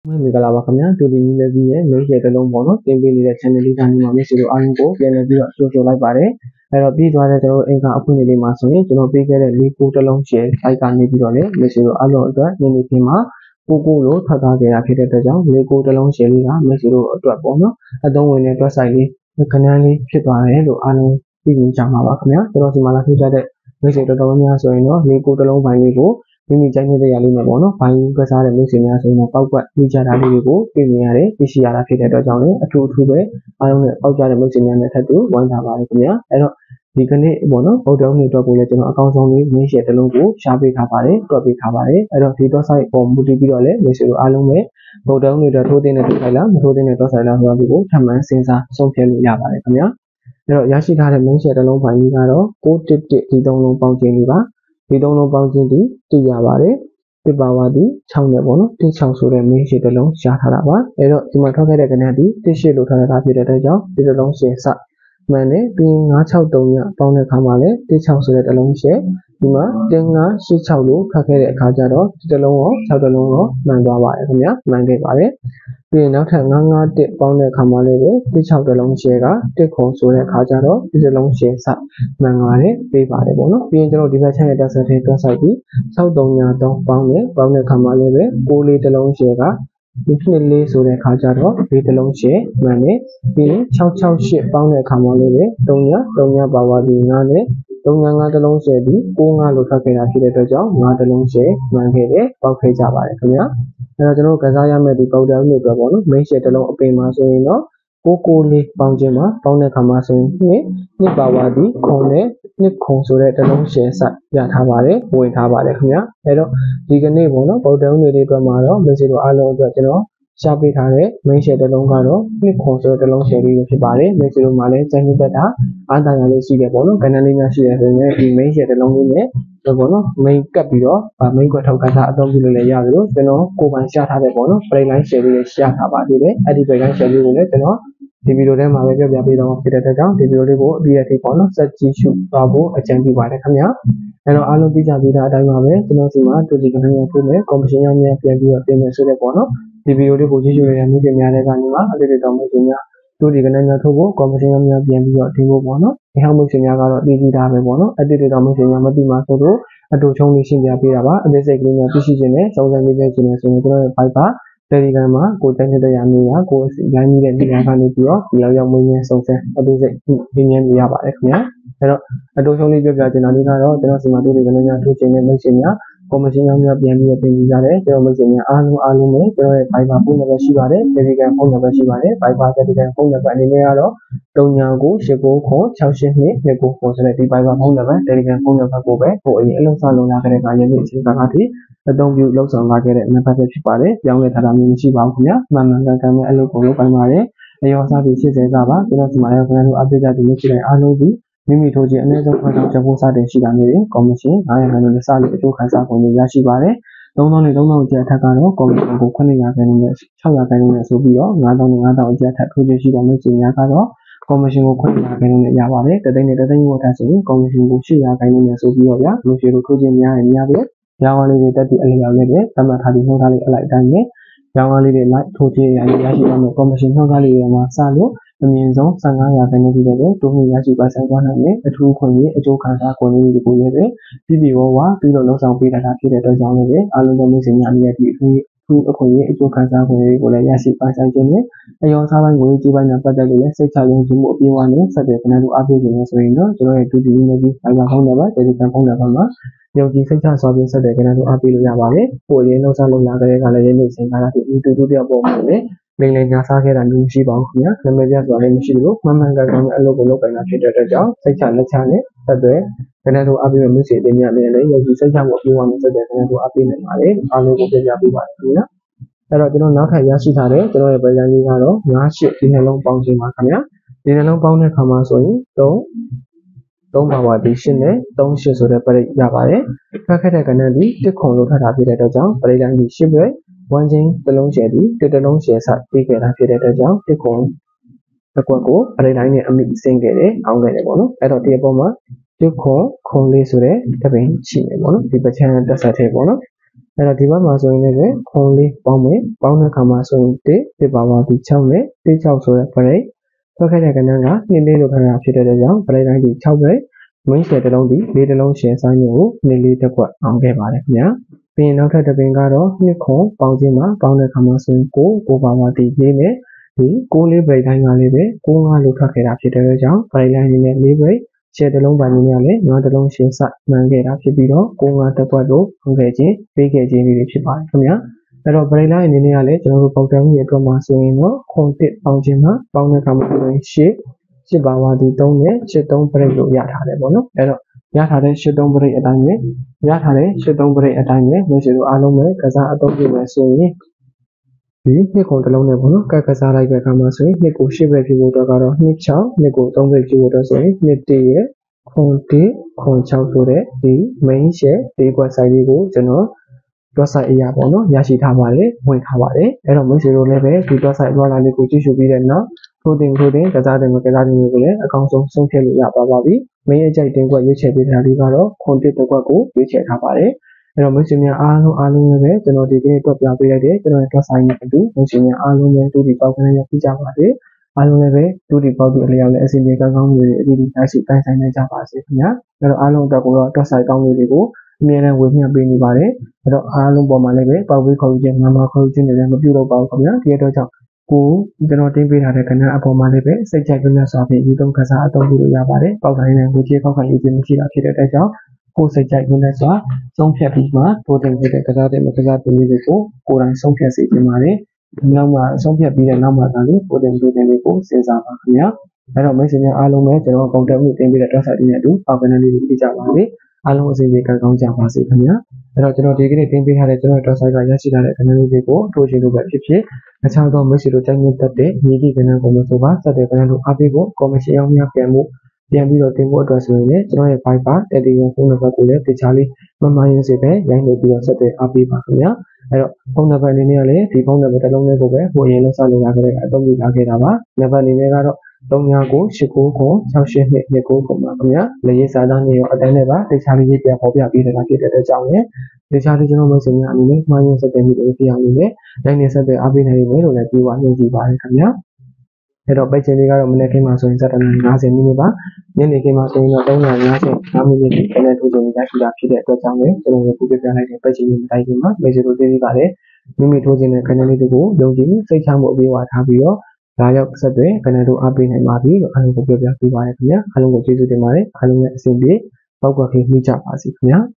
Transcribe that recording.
မင်္ဂလာပါခင်ဗျာတူဒီမီလကြီးရဲ့မိတ်ရဲ့တလုံးပေါ့နော်တင်ပေးနေတဲ့ channel လေးကနေမှာမိတ်ဆွေတို့အားလုံးကိုပြန်လည်ပြီးတော့ကြိုဆိုလိုက်ပါတယ်အဲ့တော့ပြီးသွားတဲ့ကျွန်တော်အင်္ဂါအခုနေ့လေးမှာဆိုရင်ကျွန်တော်ပေးခဲ့တဲ့လေးကိုတလုံး share အိုက်ကနေပြီးတော့လေမိတ်ဆွေတို့အားလုံးအတွက်နေ့နေ့ချင်းမှာကိုလို့ထပ်ထားခဲ့တာဖြစ်တဲ့အတွက်ကြောင့်လေးကိုတလုံး share လေးကမိတ်ဆွေတို့အတွက်ပေါ့နော်အသုံးဝင်တဲ့အတွက်ဆိုင်လေးခဏလေးဖြစ်သွားတယ်လို့အားလုံးသိမြင်ကြမှာပါခင်ဗျာကျွန်တော်ဒီမှာလာထူးခြားတဲ့မိတ်ဆွေတော်တော်များဆိုရင်တော့လေးကိုတလုံးပိုင်းလေးကိုမိမိကြိုက်နေတဲ့ရလေးနဲ့ပေါ့နော်။ဘိုင်းကစားတဲ့မိတ်ဆွေများဆိုရင်တော့ပောက်ကွက်ပြီးကြတာလေးတွေကိုပြင်နေရတယ်သိရှိရတာဖြစ်တဲ့အတွက်ကြောင့်လည်းအထူးပဲအားလုံးနဲ့ပောက်ကြတဲ့မိတ်ဆွေများနဲ့ထပ်တူဝိုင်းထားပါတယ်ခင်ဗျာ။အဲ့တော့ဒီကနေ့ပေါ့နော်ဗုဒ္ဓဦးနေ့အတွက်ကိုလည်းကျွန်တော်အကောင်းဆုံးလေးမင်းရှယ်တစ်လုံးကိုရှားပေးထားပါတယ်တွက်ပေးထားပါတယ်အဲ့တော့ဒီတော့ site ပေါ်မူတည်ပြီးတော့လည်းမိတ်ဆွေတို့အားလုံးပဲဗုဒ္ဓဦးနေ့အတွက်ထိုးသိမ်းတဲ့ထိုင်လားမထိုးသိမ်းတဲ့တော့ဆိုင်လားဆိုတာဒီကိုထပ်မံစဉ်းစားဆုံးဖြတ်လို့ရပါတယ်ခင်ဗျာ။အဲ့တော့ရရှိထားတဲ့မင်းရှယ်တစ်လုံးပိုင်းကြီးကတော့611ဒီသုံးလုံးပေါင်းခြင်းလေးပါဒီသုံးလုံးပေါင်းခြင်းဒီတည်ရပါတယ်ဒီပါဝါဒီ6နဲ့ပေါ့နော်16ဆိုတဲ့မင်းရှည်တစ်လုံးရှားထားတာပါအဲ့တော့ဒီမှာထွက်ခဲ့တဲ့ကဏ္ဍဒီ18လို့ထားတာဖြစ်တဲ့အတွက်ကြောင့်ဒီတစ်လုံးရှည်စမှန်တယ်ပြီး963ညပေါင်းတဲ့အခါမှာလည်း16ဆိုတဲ့တစ်လုံးရှည်ဒီမှာ1986လို့ခတ်ခဲ့တဲ့အခါကျတော့ဒီတစ်လုံးရော6တစ်လုံးရောမှန်သွားပါတယ်ခင်ဗျာမှန်ခဲ့ပါတယ်ပြီးရင်နောက်ထပ်951ပေါင်းတဲ့အခါမှာလည်းပဲ16တစ်လုံးရှည်က1ခုဆိုတဲ့အခါကျတော့ဒီတစ်လုံးရှည်စမှန်ပါတယ်ပေးပါတယ်ပေါ့နော်ပြီးရင်ကျွန်တော်ဒီဘက်ချမ်းရဲ့တက်ဆက်သေးတွက်ဆိုင်ပြီး63ပေါင်းတဲ့အခါမှာလည်းပဲ64တစ်လုံးရှည်ကဒီနှစ်လေးဆိုတဲ့အခါကျတော့ဒီတစ်လုံးရှည်မှန်တယ်ပြီးရင်668ပေါင်းတဲ့အခါမှာလည်းပဲ3ပါဝါဒီ9နဲ့3တစ်လုံးရှည်ပြီး95လို့ထွက်ခဲ့တာဖြစ်တဲ့အတွက်ကြောင့်9တစ်လုံးရှည်မှန်ခဲ့တယ်ပေါက်ခဲ့ကြပါတယ်ခင်ဗျာအဲ့တော့ကျွန်တော်ကစားရမယ့်ဒီပေါက်တယ်နေ့အတွက်ပေါ့နော်မိတ်ရှယ်တစ်လုံးအပင်မှာဆိုရင်တော့694ပေါင်းခြင်းမှာပေါင်းတဲ့အခါမှာဆိုရင်နှစ်ပါဝါဒီခုံနဲ့နှစ်ခုံဆိုတဲ့တစ်လုံးရှယ်ဆက်ရထားပါတယ်ဝင်ထားပါတယ်ခင်ဗျာအဲ့တော့ဒီကနေ့ပေါ့နော်ပေါက်တယ်နေ့လေးအတွက်မှာတော့မိတ်ဆွေတို့အားလုံးအတွက်ကျွန်တော်ရှားပေးထားတဲ့မိတ်ရှယ်တစ်လုံးကတော့နှစ်ခုံဆိုတဲ့တစ်လုံးရှယ်လေးပဲဖြစ်ပါတယ်မိတ်ဆွေတို့မှာလည်းကျန်းကျသက်တာအားတန်ရလေးရှိတယ်ပေါ့နော်ကဏ္ဍလေးများရှိတယ်ဆိုရင်ဒီမိတ်ရှယ်တစ်လုံးလေးနဲ့ပေါ့နော်မိန်ကပ်ပြီးတော့မိန်ကွက်ထောက်ကစားအသုံးပြုလို့လည်းရတယ်လို့ကျွန်တော်ကိုယ်ပိုင်ရှားထားတဲ့ပေါ့နော်ပရိတ်လိုင်းရှယ်လေးတွေရှားထားပါသေးတယ်အဲ့ဒီပရိတ်လိုင်းရှယ်လေးကိုလည်းကျွန်တော်ဒီဗီဒီယိုထဲမှာပဲပြောပြပေးတော့ဖြစ်တဲ့အတွက်ကြောင့်ဒီဗီဒီယိုလေးကိုအပြီးအထိပေါ့နော်စက်ကြည့်ရှုသွားဖို့အကြံပြုပါတယ်ခင်ဗျာအဲ့တော့အားလုံးသိကြပြီးသားအတိုင်းပါပဲကျွန်တော်စီမှာတူဒီကနေထိုးမယ်ကော်မရှင်ရောင်းများပြန်ပြီးတော့ပြင်မယ်ဆိုတဲ့ပေါ့နော်ဒီဗီဒီယိုလေးကိုကြည့်ရှုနေတဲ့မျိုးတွေများတဲ့ကနေမှာအသေးသေးတောင်းမှုတွေများတူဒီကနေများထိုးဖို့ကော်မရှင်ရောင်းများပြန်ပြီးတော့ဒီဖို့ပေါ့နော်ဒီဟောင်းမှုရှင်များကတော့သိပြီးသားပဲပေါ့နော်အသေးသေးတောင်းမှုရှင်များမသိမှဆိုတော့အတူချုံလေးရှင်းပြပေးတာပါအသေးစိတ်ကလေးများသိရှိခြင်းနဲ့စုံစမ်းပေးခြင်းနဲ့ဆိုရင်ကျွန်တော်ရဲ့ Viber Telegram မှာကိုတိုင်းတဲ့ရာမျိုးရာကိုရိုင်းနေတဲ့နေရာကနေပြီးတော့ဒီရောက်မင်းချင်းစုံစမ်းအသေးစိတ်ပြင်းပြရပါတယ်ခင်ဗျာအဲ့တော့အတူချုံလေးပြောပြချင်တာလေးကတော့ကျွန်တော်စီမှာတူတွေကနေများထိုးခြင်းနဲ့မိတ်ဆွေများကော်မရှင်များပြန်ပြီးတော့ပြင်ကြတယ်ကျွန်တော်မိတ်ဆွေများအားလုံးနဲ့ကျွန်တော်ရဲ့ Viber ဖုန်းနံပါတ်ရှိပါတယ် Telegram ဖုန်းနံပါတ်ရှိပါတယ် Viber Telegram ဖုန်းနံပါတ်အနေနဲ့ကတော့3998968229ဆိုတဲ့ဒီ Viber ဖုန်းနံပါတ် Telegram ဖုန်းနံပါတ်ကိုပဲဟိုအရင်အလုံးစလုံးလာခဲ့တဲ့အခါယနေ့အချိန်ကာလထိအသုံးပြုလောက်ဆောင်လာခဲ့တဲ့နံပါတ်ပဲဖြစ်ပါတယ်။ပြောင်းလဲထားတာမျိုးမရှိပါဘူးခင်ဗျာ။မှန်ကန်ကန်မဲ့အလုပ်ကိုလုပ်ပိုင်းပါတယ်။အရောစားပြီး80စားပါကျွန်တော်ဒီမှာလည်းခင်ဗျားတို့အပိတ်ကြတဲ့မျိုးရှိတဲ့အားလုံးဒီမိမိထိုးခြင်းအနည်းဆုံးခွင့်တောင်းချက်ဖို့စတင်ရှိတာမျိုးတွေကော်မရှင်900ခန်းနဲ့စလို့အကျိုးခံစားခွင့်တွေရရှိပါတယ်။3000နဲ့3000ကျပ်အထက်ကတော့ကော်မရှင်ကို900ခန်းနဲ့600ခန်းနဲ့ဆိုပြီးတော့9000နဲ့9000ကျပ်အထက်ထိုးခြင်းရှိတဲ့မျိုးစီများကတော့ကော်မရှင်ကို900ခန်းနဲ့ရပါတယ်။တသိန်းနဲ့တသိန်းဝတ်ထားဆိုရင်ကော်မရှင်ကို800ခန်းနဲ့ဆိုပြီးတော့ဗျာလူရှိတို့ထိုးခြင်းများရင်များပြီးရောင်းအားလေးတွေတက်ပြီးအလျောက်လေးတွေသတ်မှတ်ထားပြီးနှုတ်ထားလေးအလိုက်တိုင်းနဲ့ရောင်းအားလေးတွေလိုက်ထိုးချရရှိရမယ်ကော်မရှင်နှုတ်ထားလေးတွေမှာစလို့အမြင့်ဆုံး15ရာခိုင်နှုန်းရှိတဲ့တိုးမြင့်ရရှိပါဆိုင်သွားနိုင်တဲ့အထူးခွင့်ရေးအကျိုးခံစားခွင့်လေးတွေကိုလည်းပဲပြည်ပြည်ဝဝပြီးတော့လုံဆောင်ပေးတာဖြစ်တဲ့အတွက်ကြောင့်လည်းအားလုံးသောမိတ်ဆွေများအမြဲတမ်းအခွင့်အရေးအကျိုးခံစားခွင့်တွေကိုလည်းရရှိပါဆိုင်ခြင်းနဲ့အယောစားပိုင်းငွေကြေးပိုင်းနဲ့ပတ်သက်လို့လည်းစိတ်ချယုံကြည်မှုအပြည့်အဝနဲ့ဆက်သွယ်ခဏတို့အားပေးခြင်းနဲ့ဆိုရင်တော့ကျွန်တော်ရဲ့တူတီနေပြီးဖိုင်ဘာဖုန်းနံပါတ် Telegram ဖုန်းနံပါတ်မှာယုံကြည်စိတ်ချစွာဖြင့်ဆက်သွယ်ခဏတို့အားပေးလို့ရပါတယ်။ကိုယ်ရင်းလုံးစားလုံးလာကြတဲ့ကလည်းရင်းနေစဉ်ကာလที่ဒီတူတယောက်ပေါ်မှာလည်းလိမ့်လိမ့်ညာစားခဲ့တာမျိုးရှိပါဘူးခင်ဗျာ။နာမည်ပြစွာလည်းမရှိလို့မှန်မှန်ကန်ကန်အလုပ်ကိုလုပ်ပိုင်တာဖြစ်တဲ့အတွက်ကြောင့်စိတ်ချလက်ချနဲ့ဆက်သွယ်ခဏတို့အားပေးလို့မျိုးစေတင်များလည်းယုံကြည်စိတ်ချမှုအပြည့်အဝနဲ့ဆက်သွယ်ခဏတို့အားပေးနိုင်ပါတယ်။အားလုံးကိုပြပြပေးပါတယ်ခင်ဗျာ။အဲ့တော့ကျွန်တော်နောက်ထပ်ရရှိထားတဲ့ကျွန်တော်ရဲ့ပရိုဂရမ်လေးကတော့98ဒီနှလုံးပေါင်းခြင်းပါခင်ဗျာဒီနှလုံးပေါင်းတဲ့အခါမှာဆိုရင်3ပါဝါဒီ8နဲ့38ဆိုတဲ့ပရိတ်ရပါတယ်ဖတ်ခဲ့တဲ့ကဏ္ဍဒီတစ်ခုံလို့ထပ်တာဖြစ်တဲ့အတွက်ကြောင့်ပရိတ်တိုင်းဒီ8ပဲ1ချင်းတစ်လုံးရှယ်ဒီတစ်လုံးရှယ်စပြီးခဲ့တာဖြစ်တဲ့အတွက်ကြောင့်တစ်ခုံတစ်ကွက်ကိုပရိတ်တိုင်းနဲ့အမိဆင်းခဲ့တယ်အောင်းခဲ့တယ်ပေါ့နော်အဲ့တော့ဒီအပေါ်မှာတစ်ခုံလေးဆိုတဲ့တပင်ရှိနေပေါ့နော်ဒီပချမ်းတက်ဆက်သေးပေါ့နော် အဲ့တော့ဒီဘက်မှာဆိုရင်လည်းခွန်လေးပေါင်းမယ်ပေါင်းတဲ့အခါမှာဆိုရင်1ပါပါဒီ6နဲ့6ဆိုတဲ့ break ထွက်ခဲ့တဲ့ကဏ္ဍက2လေးလို့ခဏဖြစ်တဲ့ကြောင့် break တိုင်းဒီ6 break မင်းရှယ်တစ်လုံးဒီ4တစ်လုံးရှယ်ဆိုင်မျိုးကို2လေးတစ်ခွက်အောင်ခဲ့ပါတယ်ခင်ဗျာပြီးရင်နောက်ထပ်တစ်ပင်ကတော့2ခွန်ပေါင်းခြင်းမှာပေါင်းတဲ့အခါမှာဆိုရင်9ပါပါဒီ4နဲ့ဒီ6လေး break တိုင်းကလေးပဲ9 5လို့ထွက်ခဲ့တာဖြစ်တဲ့ကြောင့် break တိုင်းလေးနဲ့4 break ရှယ်တစ်လုံးပိုင်းနဲ့လည်း9တစ်လုံးရှယ်စမှန်ခဲ့တာဖြစ်ပြီးတော့9 5တစ်ခွက်လို့ဟုတ်ခဲ့ခြင်းပေးခဲ့ခြင်းလေးဖြစ်ပါတယ်ခင်ဗျာအဲ့တော့ break line အနေနဲ့ကလည်းကျွန်တော်တို့ပေါက်တန်းမှုအတွက်မှာဆိုရင်တော့ခွန်1ပေါင်းခြင်းမှာပေါင်းတဲ့အခါမှာဆိုရင်8ပါဝါဒီ3နဲ့83 break လို့ရထားတယ်ပေါ့နော်အဲ့တော့ရထားတဲ့83 break အတိုင်းပဲရထားတဲ့83 break အတိုင်းပဲမျိုးစုံအားလုံးပဲကစားအသုံးပြုမယ်ဆိုရင်ဒီနှစ်ခွန်တစ်လုံးနဲ့ပေါ့နော်ကစားလိုက်တဲ့အခါမှာဆိုရင်နှစ်ကို8 break ဖြစ်ဖို့အတွက်ကတော့2 6နှစ်ကို3 break ဖြစ်ဖို့အတွက်ဆိုရင်2 1ရဲ့ခွန်1ခွန်6ဆိုတဲ့ဒီ main share ဒီကွက်ဆိုင်လေးကိုကျွန်တော်တွက်ဆိုင်အရာပေါ့နော်ရရှိထားပါတယ်ဝင်ထားပါတယ်အဲ့တော့မိတ်ဆွေတို့လည်းပဲဒီတွက်ဆိုင်သွားလာလေးကိုကြည့်ရှုပြီးတဲ့နောက်ထိုးတင်ကစားတယ်မကစားတယ်ကိုလည်းအကောင်းဆုံးဆုံးဖြတ်လို့ရပါပါပြီမင်းရဲ့ကြိုက်တင်ကွက်ရွေးချယ်ပေးတာလေးကတော့ခွန်တစ်တစ်ကွက်ကိုရွေးချယ်ထားပါတယ်အဲ့တော့မိတ်ဆွေများအားလုံးလည်းပဲကျွန်တော်ဒီကနေ့တွက်ပြပေးလိုက်တယ်ကျွန်တော်တွက်ဆိုင်နဲ့အတူမိတ်ဆွေများအားလုံးလည်းတူတီပေါက်ကနေရပြကြပါစေအားလုံးလည်းပဲတူတီပေါက်ပြီးအလျောက်လည်းအစီအစဉ်ကောင်းတွေအပြီးဒီရရှိတိုင်းဆိုင်နေကြပါစေခင်ဗျာအဲ့တော့အားလုံးအတွက်ကိုတော့တွက်ဆိုင်ကောင်းတွေကိုအမြဲတမ်းဝေမျှပေးနေပါတယ်အဲ့တော့အားလုံးပေါ်မှာလည်းပဲပေါက်ပြီးခေါ်ခြင်းငါမခေါ်ခြင်းတွေလည်းမပြုလုပ်ပါဘူးခင်ဗျာဒီအတွက်ကြောင့်ကိုကျွန်တော်တင်ပေးထားတဲ့ကဏ္ဍအပေါ်မှာလည်းပဲစိတ်ကြိုက်ပြည့်စွာဖြင့်ဒီသုံးကစားအသုံးပြုလို့ရပါတယ်ပေါက်တိုင်းနဲ့ကိုကြည့်ခောက်ခံရေးခြင်းမရှိတာဖြစ်တဲ့အတွက်ကြောင့်ကိုစိတ်ကြိုက်ပြည့်စွာဆုံးဖြတ်ပြီးမှတိုးတင်ခဲ့တဲ့ကစားတဲ့မကစားတဲ့လေးတွေကိုကိုယ်တိုင်ဆုံးဖြတ်စေချင်ပါတယ်နောက်မှဆုံးဖြတ်ပြီးတဲ့နောက်မှသာလေတိုးတင်လေးကိုစဉ်းစားပါခင်ဗျာအဲ့တော့မိတ်ဆွေများအားလုံးပဲကျွန်တော်ကွန်တက်မှုတင်ပေးတဲ့ website တွေနဲ့အတူအောက်ကဏ္ဍလေးတွေကြည့်ကြပါမယ်အားလုံးအစီအစဉ်ကောင်းကြပါစေခင်ဗျာအဲ့တော့ကျွန်တော်ဒီကနေ့တင်ပေးထားတဲ့ကျွန်တော်တို့ website ကရရှိထားတဲ့ကဏ္ဍလေးတွေကိုထိုးချင်လို့ပဲဖြစ်ဖြစ်အခြားသောမိတ်ဆွေတို့ကြိုက်မြတ်တဲ့ညီတီကဏ္ဍကိုမဆိုပါစတဲ့ကဏ္ဍတို့အားပေးဖို့ကော်မရှင်အောင်များပြန်ပြီးတော့တင်ဖို့အတွက်ဆိုရင်လည်းကျွန်တော်ရဲ့ Viber Telegram ဖုန်းနံပါတ်ကိုလည်းတခြားလေးမမှန်ရင်စေပဲရိုင်းနေပြီးတော့ဆက်သွယ်အားပေးပါခင်ဗျာအဲ့တော့ဖုန်းနံပါတ်အနေနဲ့ကလည်းဒီဖုန်းနံပါတ်တစ်လုံးလေးကိုပဲကိုရင်လောက်ဆက်လို့ရခဲ့တဲ့အသုံးပြုလာခဲ့တာပါနံပါတ်အနေနဲ့ကတော့3998996829ပုံပါခင်ဗျာလေရေးစာသားနေရောအတိုင်းနဲ့ပါတခြားလေးရေးပြပေါ်ပြပေးတာဖြစ်တဲ့အကြောင်းနဲ့တခြားလေးကျွန်တော်မျိုးစင်များအနေနဲ့မှားရင်ဆက်တဲ့မိတွေပြအောင်လို့လည်းနိုင်နေဆက်တဲ့အားပေးနိုင်မယ်လို့လည်းပြောပါယုံကြည်ပါတယ်ခင်ဗျာအဲ့တော့ပိတ်ချင်လေးကတော့မနေ့ကမှဆိုရင်7:50မိနစ်ပါညနေခင်းမှာဆိုရင်တော့3:55မိနစ်ဒီကနေ့ထိုးကြုံရရှိတာဖြစ်တဲ့အတွက်ကြောင့်လည်းကျွန်တော်တို့ပြပြလိုက်တဲ့ပိတ်ချင်လေးမတိုင်းခင်မှာမိတ်ဆွေတို့သိနေပါတယ်မိမိထိုးခြင်းတဲ့ခဏလေးတွေကိုယုံကြည်စိတ်ချမှုအပြည့်အဝထားပြီးတော့ဒါရောက်ဆက်တဲ့ကဏ္ဍတို့အားပေးနိုင်ပါပြီလို့အားလုံးကိုပြောပြပေးပါရခင်ဗျာအားလုံးကိုကျေးဇူးတင်ပါတယ်အားလုံးရဲ့အဆင်ပြေပောက်ကွက်ခေးမိကြပါစေခင်ဗျာ